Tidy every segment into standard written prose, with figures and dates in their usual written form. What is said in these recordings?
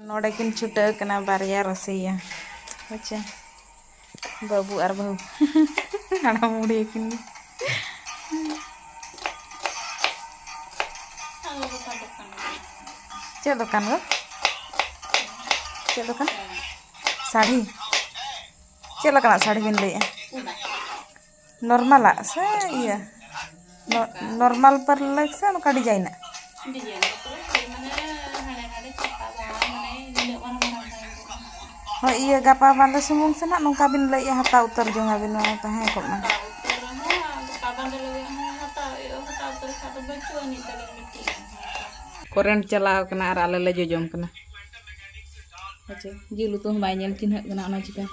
नोड़े किन छुटा कना बारिया रसिया अच्छा बाबू और बहू हाड़ा मुड़ी किन चे दुकान गो चे दुकान साड़ी चे लकना साड़ी बिन ले नॉर्मल से ये नॉर्मल पर लाइक से नका डिजाइन हाँ ये गपा बांधे सुमुंग से ना नौका बिन ले हता उतर जोंगा बिन तहे को मा करेंट चलाव कना और आले ले जोजम कना अच्छा जिलु तो बाय नेल चिन्ह कना ओना चिका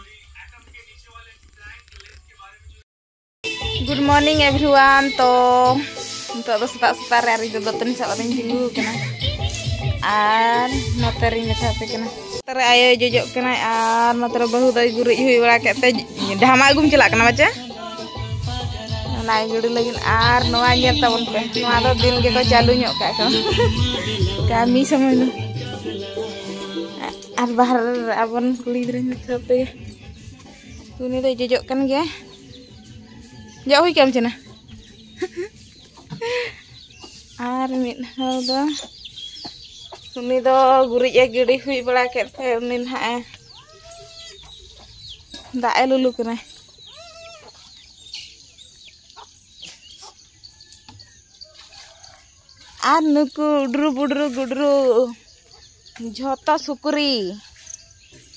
गुड मॉर्निंग एवरीवन तो तो सता रे आरि दो तनी सा ओरिन जिंगु कना और नतरी मेथा पे कना तरे आयो जोजो कना और मात्र बहु दई गुरि हुई बड़ा केते ढामा गुम चला कना बच्चा नाई गुड़ी लगिन और नोआ नेल तबन पे नोआ दो दिन के को चालू ᱧᱚᱜ का को kami sama itu arbah abon kulirin tapi ini tuh jojok kan ya jauh ikan cina armit halda ini tuh gurih ya gede hui belaket nin ha dak lulu kena nuku gudru jota sukuri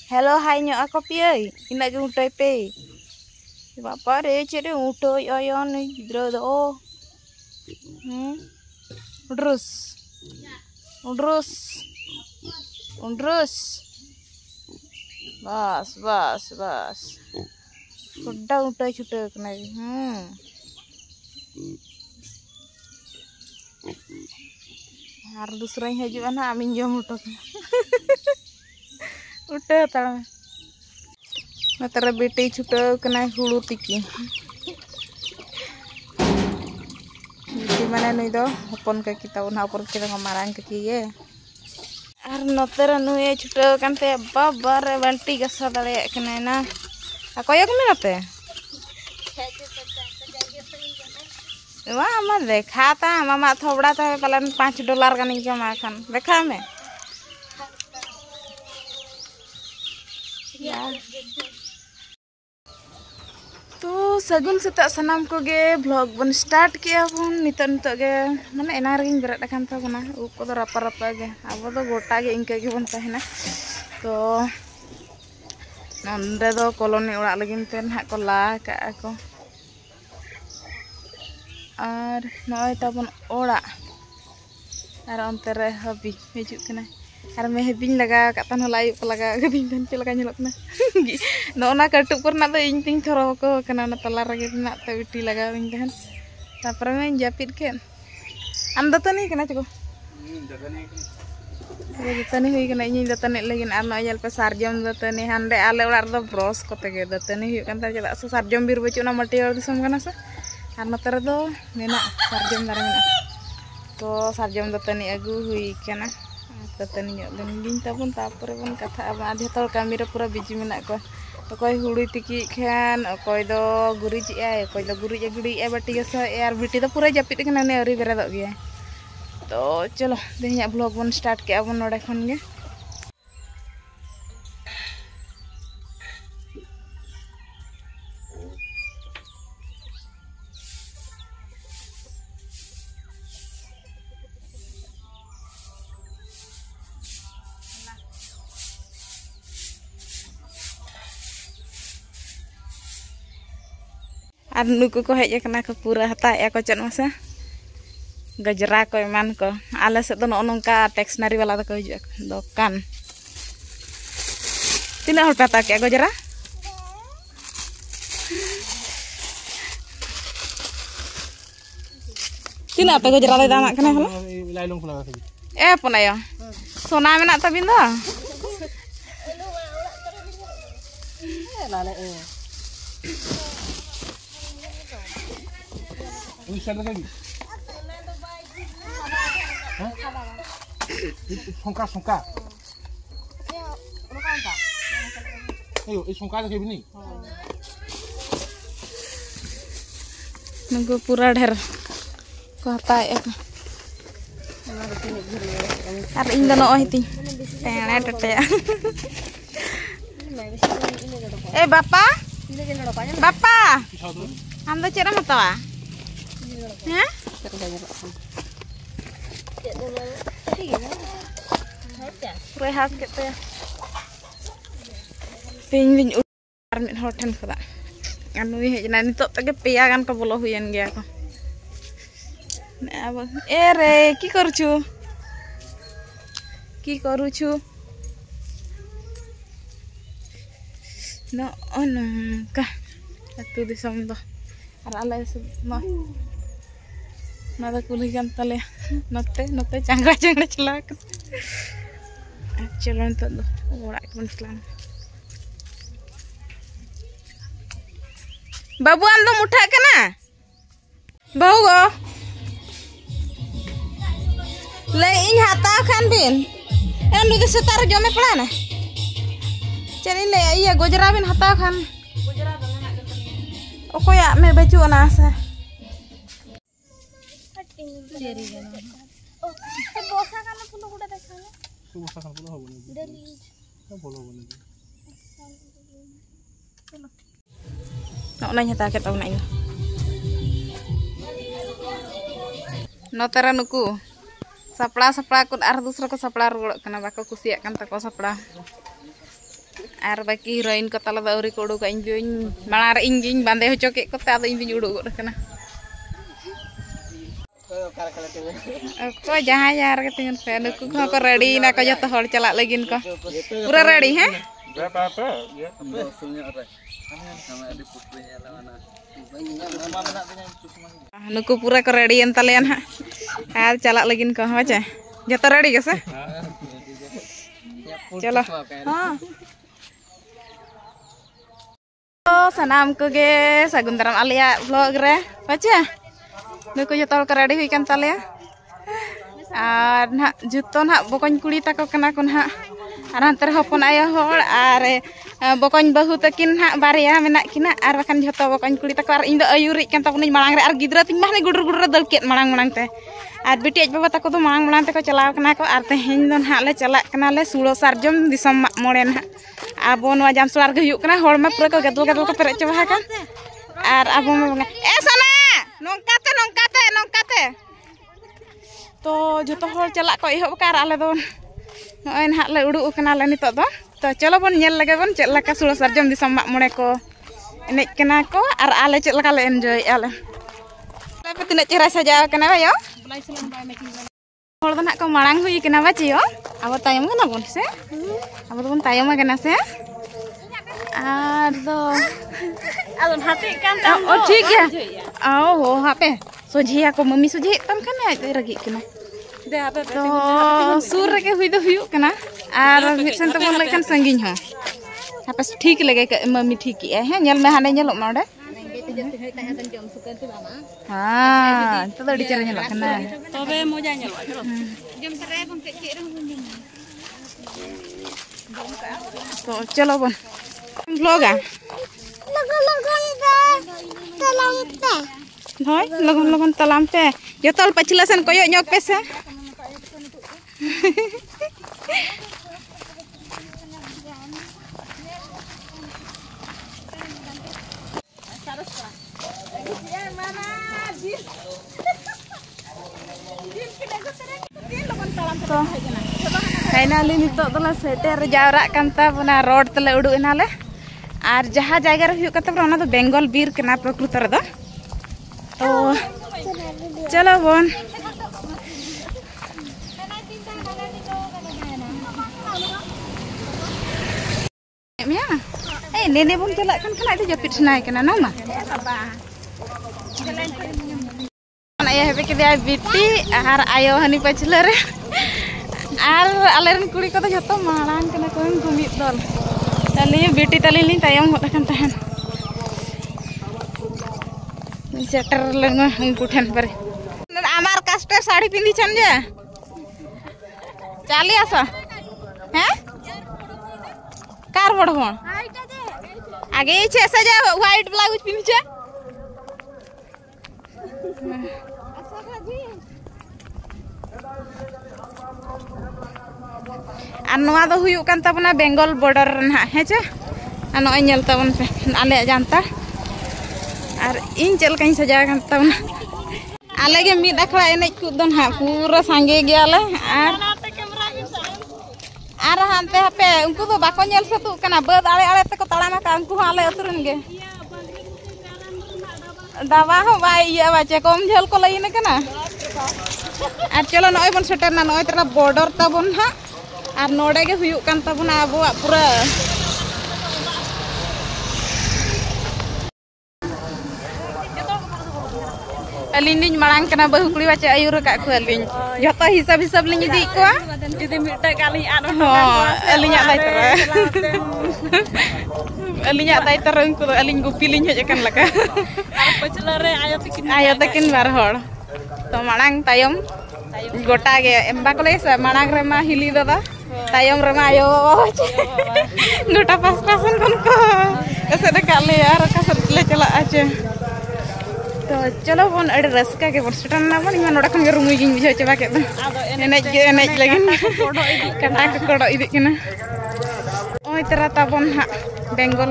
hello hai nyo ako piye ina ge utai pe bapa re chere utoi ayon gidra do undrus bas udah utai chuta kena और दूसरा ही हजू ना आमिन जम उठो उठे तड़ा मतलब बेटे छुटा कना हुड़ू तिकी बेटी माने नई दो हपन का किता उना ऊपर के मारांग के ये और नतर नुए छुटा कानते बाबा रे बंटी गसा दले कना ना अकोय को मेनाते वहाँ मत देखा था मामा थोड़ा था पलन $5 का नहीं कमा खान देखा में तो सगुन सेता सनाम को गे ब्लॉग बन स्टार्ट किया बन नित गे माने एना रगिन बेरद कान था बना उ को दो रपा गे अब तो गोटा गे इनके गे बन तहना तो नंदे दो कॉलोनी ओड़ा लगिन ते ना को ला का को और नॉय तबन ओड़ा और अंते रे हबी हिजुक कना और मैं हबिन लगा कतन लाई को लगा गदिन तन चे लगा ñelok ना नोना कटुक पर ना तो इन तिंग थरो को कना ना तला रगे ना त बिटी लगा बिन तहन तापर में जापित के आम दतनी कना चको दतनी हुई कना इन दतनी लगिन और नॉय जल पे सारजम दतनी हांडे आले ओड़ा द ब्रश कोते गे दतनी हुई कन ता चदा सारजम बीर बचुना मटियार दिसम कना से और नतर दो मेना सारजम दारे मेना तो सारजम दतनी अगू हुई कना दतनी लेन तबन तापरे बन कथा अब आधे तो कामी रे पूरा बिजी मेना को अकोय हुड़ी तिकी खान अकोय दो गुरिज ए अकोय दो गुरिज गुड़ी ए बाटी गसा यार बिटी तो पूरा जापित कना ने अरी बेरे दो गया तो चलो देहिया ब्लॉग बन स्टार्ट के अब नोडे खन गे और नुकु को हेज कना को पूरा हताए को चन मसा गजरा को मान को आले से तो नोनका टेक्सनरी वाला तो हिजु दुकान तीना हर पता के गजरा तीना पे गजरा ले दामा कना हला लाइलुंग फुला ए पनाया सोना मेना तबिन दो लाले ए Songka नुकु पूरा ढेर को हताए और इन दो नॉय ती टेणे टटे ए बापा बापा हम तो चेरा मतवा हैं पूरा हाथ केते पिंग बिन उर मिट हर ठन खदा नुई हेजना नितो तके पेया गान को बोलो हुयन गया को अब ए रे की करू छु no nongka atu disom do ar ala no nada kuligan tale note changga celak chelo nto do ora kon islam babu am do mutha kana bau go le ing hata khan bin nu de setar jome pala na चली ले ये गुजरा बिन हता खान ओकोया में बचू ना से cherry गनो ओ ते बोसा खान फुलो गुडा देखा ना तो बोसा खान फुलो होबो नहीं डेली तो बोलो बने चलो ना हता के तौ नाई नोतरा नुकु सपड़ा को आर दूसरा को सपड़ा रुड़ कना बाको कुसिया कान तको सपड़ा और बाकी हीरोइन को तला दौरी को उड़ूक इन माड़ा इन बांधे हो चौके को ताद इन उड़ूक रखना को जहाँ यार के तिंगन पे नुकु को रेडी ना को जतो हर चला लगिन को पूरा रेडी हैं नुकु पूरा को रेडी एन तले ना आर चला लगिन को होचे जतो रेडी कैसे चलो हां सनाम को गे सगुन दाराम आलिया व्लॉग रे बच्चा नुकु जतो को रेडी हुई कान ताले आर ना जुतो ना बकन कुड़ी ताको कना को ना आर हंतर हपन आयो होड़ आर बकन बहु तकिन ना बारिया मेना किना आर बखन जतो बकन कुड़ी ताको आर इन दो अयुरी कान तापुनी मांग रे आर गिद्रा तिन माने गुडर दल केत मांग ते आर बेटी आज बाबा ताको तो मांग ते को चलाव कना को आर तेहेन दो ना ले चला कना ले सुड़ो सारजम दिसम मोड़े ना आबो नवा जामसुलार गे हुयु कना होड़ मा पूरा को गदल को पेरे चबा का आर आबो मा ए सना नोंकाते तो जतो होड़ चला को एहब का आले दो नय ना ले उडु कना ले नितो दो तो चलो बन नेल लगे बन चला का सुड़ो सारजम दिसम मा मोड़े को एने कना को आर आले चला का ले एन्जॉय आले पे तिना चेहरा सजाव कना यो होड़ दो ना को मांग हुई कना बाचियो अब तायम कना बन से अब तो बन तायम कना से आर दो आलो हाथे कान ओ ठीक है आओ हो हापे सोझिया को मम्मी सोझे तम कना रगी कना दे हापे तो सुर रे के हुई दो हुयु कना आर मिसन तो बन लेकन संगिन हो हापे ठीक लगे मम्मी ठीक है नेल में हाने नेलो माडे हाँ तो दी चेहरा नेलो कना तबे मजा नेलो जम करे बन के रे तो चलो बन व्लॉग लगन तलाम पे जतल पछिला सन कोयो ñok पे से तो फाइनली नितो दला सेटर जावरा कांता बना रोड तले उडु एनाले आर जहाँ जगह रे हुयु कते ओना तो बेंगल बीर कना प्रकृत रे दो तो चलो बोन मिया ए नेने बोन चला kan kana itu japit senai kana nama ya hepe ke dia biti ar ayo hani pachile re ar aleran kuri ko to joto marang kana ko gumit dol tali biti tali lin tayam hot kan tahan सेटर लंगा कुठन पर आमार caster sari पिंदी छन जे चाली आसा हैं car बड़ होन आगे छे सजा व्हाइट ब्लाउज पिन्हे और नवा दो हुयुक कान ताबना बेंगल बॉर्डर ना है चे नय नेल ताबन पे आले जानता और इन चल कहीं सजा कान ताबना आले गे मिद अखड़ा एने कुद दन हा पूरा सांगे गेले और हानते पे उनको तो बाको नेल सतु कना बद आले आले तको तड़ामा का उनको आले अतुरन गे दवा हो बाई ये बाचे कम झल को लईने कना और चलो नय बन सेटरना नय तरा बॉर्डर ताबन हा और नोड़े गे हुयुक कान ताबना अब पूरा अलिन मांग करना बहु कुड़ी बाचे आयुर का अलिन जो हिसाब हिसाब लिंग इदी को जुदी मिटा काली आनो अलिन अलिnya दायित्व उनको अलिन गुपी लिंग हेजकन लका पचला रे आयो तकिन बार हड़ तो मांग तायम गोटा गे एम्बा को ले मांग रे मा हिली दादा तायम रे मा आयो गोटा पास पासन कोन को ऐसे दे काले यार का सब ले चला आचे तो चलो बन अड़े रस्का के बरसटन ना बन इमा नोडा खन गे रुमुई गिन बुझा चबा के एने लगिन कटा के कोडो इदि किना ओय तरा ताबन हा बेंगल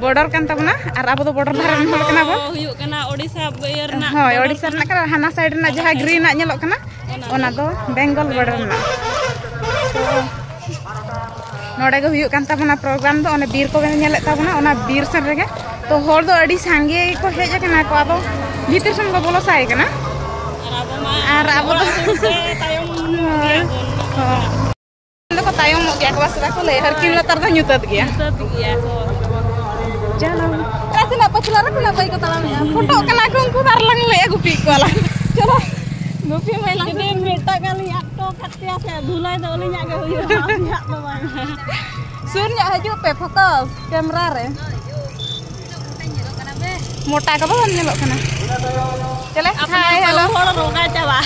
बॉर्डर कान ताबना और अब बॉर्डर धारा हल कना बो हुयुक कना ओडिसा बेयर ना होय ओडिसा ना कना हाना साइड ना जहा ग्रीन ना नेलो कना ओना दो बेंगल बॉर्डर ना नोडे गे हुयुक कान ताबना प्रोग्राम दो ओने बीर को बे नेले ताबना ओना बीर सन रेगे तो होर दो अड़ी सांगे को हेज कना को आदो भीतर सम को बोलो साय कना और अब तायम को तायम गया को वासरा को ले हर किन लतर द न्यूतत गया चलो रातिना पछला रखना भाई को तला में फोटो कना को उनको बार लंग ले गुपी वाला चलो गुपी में लंग दे मेटा काली आटो कटिया से धुलाई दो लिया के हुई या तो सुन या हजू पे फोकस कैमरा रे मोटा का बन नेलो कना चले हाय हेलो रोगा चावा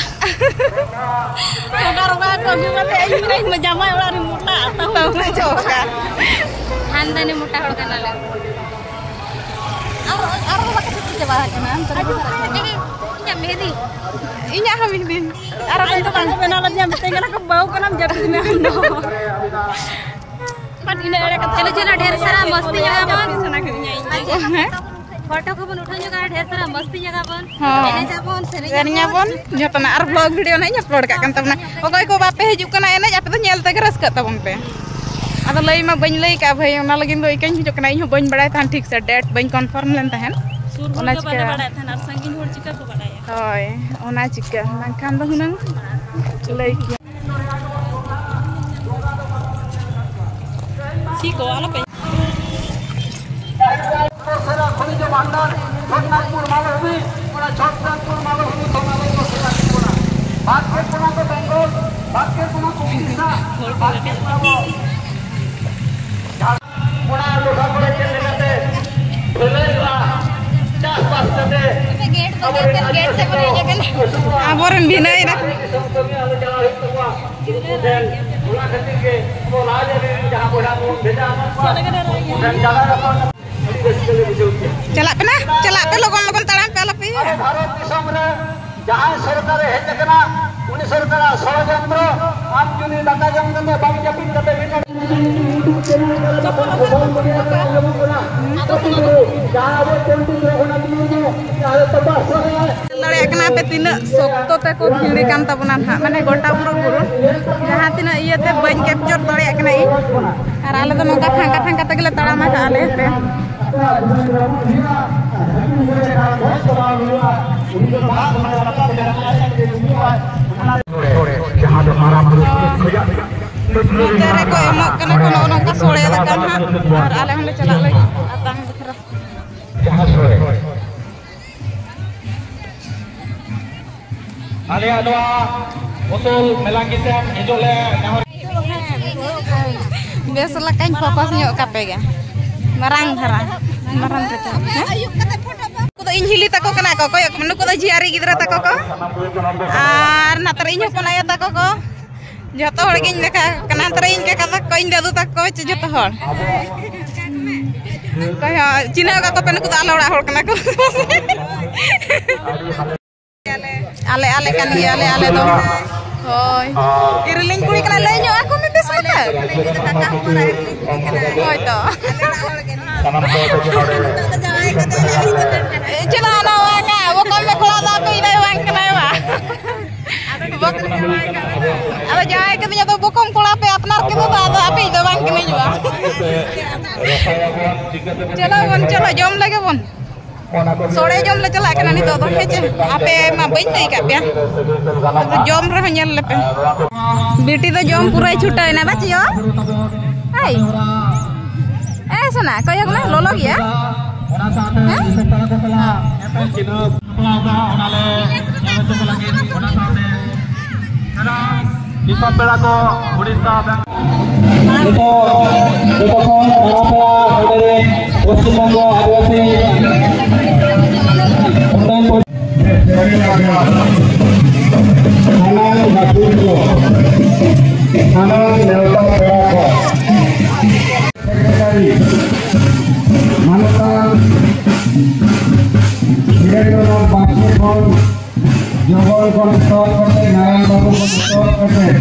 रोगा को भी मते आई मजामा ओड़ा रे मोटा आता हो चोका हांदाने मोटा हड़ कना ले और बाका चावा कना अंतर इnya मेहदी इnya हम मेहदी और तो बांग बेना लज्जा बेतेंगना को बाऊ कना जब में हंदो पन इने रे चलो चलो ढेर सारा मस्ती जगह बन सना करिया फोटो को बन उठाने का ढेर सारा मस्ती जगह बन एने जाबन सेरेनिया बन जतना आर ब्लॉग वीडियो नहीं अपलोड का कन तबना ओकय को बापे हिजु कना एने जापे तो नेल तक रस का तबन पे आदा लई मा बन लई का भाई ओना लगिन दो इकन हिजु कना इहो बन बड़ाय थान ठीक से डेट बन कंफर्म लेन तहन ओना चिका बड़ाय थान आर संगिन होर चिका को बड़ाय होय ओना चिका मानखान दो हुनंग लई की सीको आला पे भंडार छोटनागपुर मालभूमि छोटनागपुर मालभूमि भाग्यपुरा को बेंगल भाग्यपुरा को उड़ीसा भाग्यपुरा को झारखंड लोहा पड़े के लेते भलेला चास पास करते गेट तो गेट से बने जगन आबरन बिनाई ना ओला खातिर के वो राज रे जहां बोला भेजा चला पे ना चला पे लोगन लोगन तड़ाम पे लपी भारत दिसम रे जहां सरकार हेज कना उनी सरकार षडयंत्र आम जुनी दाता जंग में बांग जपिन कते लड़े कना पे तीन सख्त ते को भिड़ी कान तबना माने गोटा पुरो पुरो जहां तीन इयते बन कैप्चर दड़े कना ई और आले तो नोका फांका फांका तगले तड़ामा का आले पे जहां दो हरा तेरे को एमक कना कोनो नोका सोळे दा कान और आले हमले चला लगी आता हम दिखरा जहां सोळे आले आदवा बोतल मेलांगिते हिजोले base लकाñ papas nyok kapega marang dhara marang kata ayuk kata foto ko do inhili tako kana ko koyok manu ko do jiari gidra tako ko ar natar inyo pon aya tako ko joto hor giñ leka kana tar iñ ke kata ko iñ dadu tako joto hor Kaya Cina ka pen ko ala ora hol kana ko. Ale kan ya ale do. Hoy. Iriling kuri kana leño aku mi bes mana. Kakak pura iriling kuri kana. Hoy to. Cina na wanga, wo kom me kula da ko ina wang kana wa. Ada jawai katanya tuh bukom kula pe apnar ke tuh ada api do wang kene juga. Chalo jom lagi bon. Sore jom le chala kana ni to heche ape ma bain dei ka pya. Jom re nyel le pe. Beti to jom purai chutai na bachi yo. Hai. Sana kaya kena lolo ya. Bisa pelaku Odisha Bank. Jogol kontor kate Nayan Babu kontor kate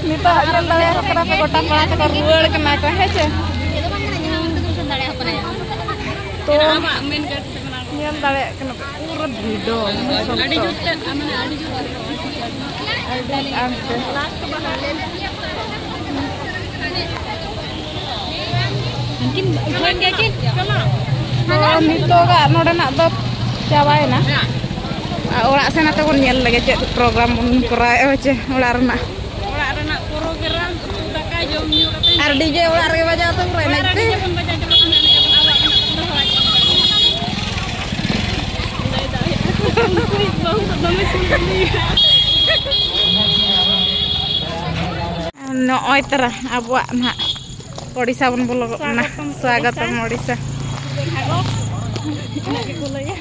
Nita aja lah ya kenapa kotak kotak keluar kena kah aja. Itu kan yang tulisan dari apa ya? Tuh. Main kan Yang tale kena urut bido. ada juga aman ada juga. Ante. Mungkin bukan gakin. Oh nito ka node nak do cabai na. Ora sana ta kon nyel lagi cek program pun kora ce ora rena. Ora ada program udah ka jom nyu katanya. RDJ ora re baca tu rena itu. Pun baca jam awak No oi tara abuak nak Odisha pun bolo nah swagat Odisha. Aku nak ke kulanya.